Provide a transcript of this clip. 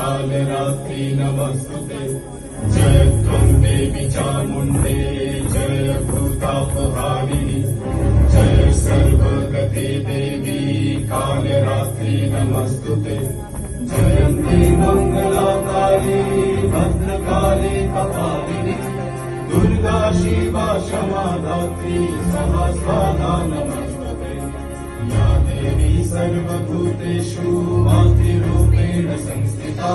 कालरात्रि नमस्तुते। जय त्वं देवी चामुण्डे जय भूतापहारिणि जय सर्वगते देवी कालरात्रि नमस्तुते। जयन्ती मङ्गलाकाली भद्रकाली कपालिनी दुर्गा शिवा क्षमा धात्री सहस्राधा नमस्तुते। या देवी सर्वभूतेषु मातृरूपेण संस्थिता।